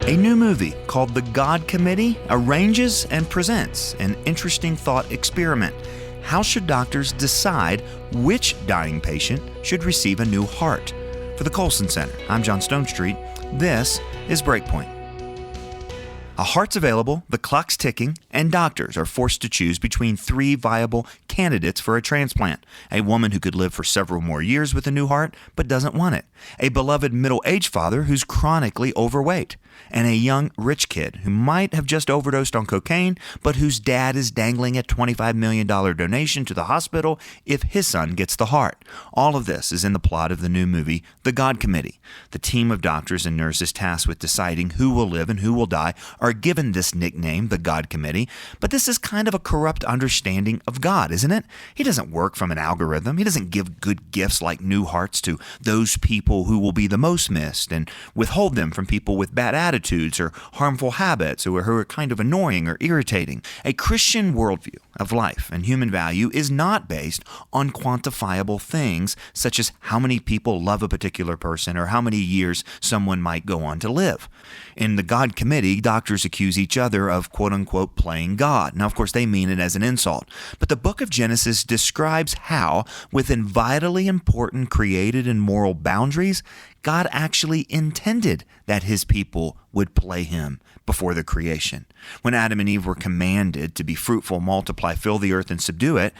A new movie called The God Committee arranges and presents an interesting thought experiment. How should doctors decide which dying patient should receive a new heart? For the Colson Center, I'm John Stonestreet. This is Breakpoint. A heart's available, the clock's ticking, and doctors are forced to choose between three viable candidates for a transplant. A woman who could live for several more years with a new heart but doesn't want it. A beloved middle-aged father who's chronically overweight. And a young rich kid who might have just overdosed on cocaine but whose dad is dangling a $25 million donation to the hospital if his son gets the heart. All of this is in the plot of the new movie, The God Committee. The team of doctors and nurses tasked with deciding who will live and who will die are given this nickname, the God Committee, but this is kind of a corrupt understanding of God, isn't it? He doesn't work from an algorithm. He doesn't give good gifts like new hearts to those people who will be the most missed and withhold them from people with bad attitudes or harmful habits or who are kind of annoying or irritating. A Christian worldview of life and human value is not based on quantifiable things such as how many people love a particular person or how many years someone might go on to live. In the God Committee, doctors accuse each other of quote-unquote playing God. Now, of course, they mean it as an insult. But the book of Genesis describes how, within vitally important created and moral boundaries, God actually intended that his people would play him before the creation. When Adam and Eve were commanded to be fruitful, multiply, fill the earth, and subdue it,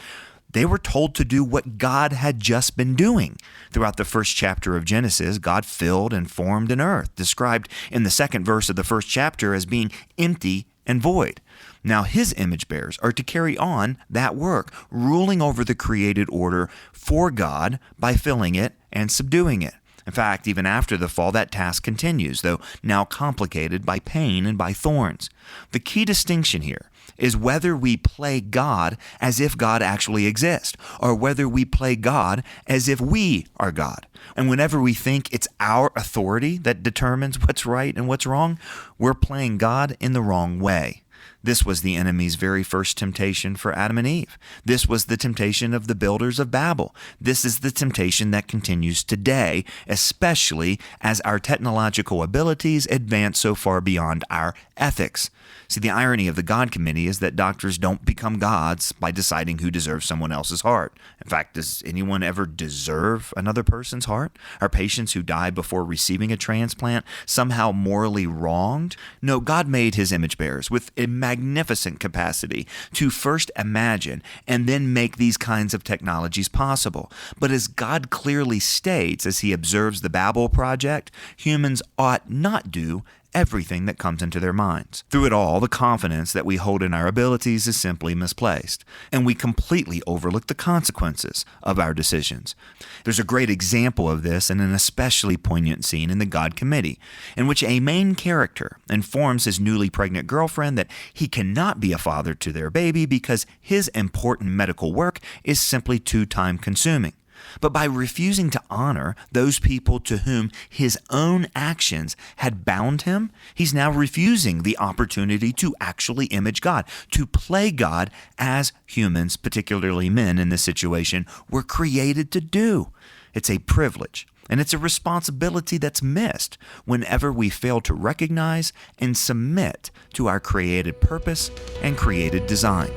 they were told to do what God had just been doing. Throughout the first chapter of Genesis, God filled and formed an earth, described in the second verse of the first chapter as being empty and void. Now his image bearers are to carry on that work, ruling over the created order for God by filling it and subduing it. In fact, even after the fall, that task continues, though now complicated by pain and by thorns. The key distinction here is whether we play God as if God actually exists, or whether we play God as if we are God. And whenever we think it's our authority that determines what's right and what's wrong, we're playing God in the wrong way. This was the enemy's very first temptation for Adam and Eve. This was the temptation of the builders of Babel. This is the temptation that continues today, especially as our technological abilities advance so far beyond our ethics. See, the irony of the God Committee is that doctors don't become gods by deciding who deserves someone else's heart. In fact, does anyone ever deserve another person's heart? Are patients who die before receiving a transplant somehow morally wronged? No, God made his image bearers with a magnificent capacity to first imagine and then make these kinds of technologies possible. But as God clearly states as he observes the Babel project, humans ought not do everything that comes into their minds. Through it all, the confidence that we hold in our abilities is simply misplaced, and we completely overlook the consequences of our decisions. There's a great example of this in an especially poignant scene in The God Committee, in which a main character informs his newly pregnant girlfriend that he cannot be a father to their baby because his important medical work is simply too time-consuming. But by refusing to honor those people to whom his own actions had bound him, he's now refusing the opportunity to actually image God, to play God as humans, particularly men in this situation, were created to do. It's a privilege, and it's a responsibility that's missed whenever we fail to recognize and submit to our created purpose and created design.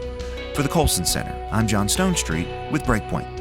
For the Colson Center, I'm John Stonestreet with Breakpoint.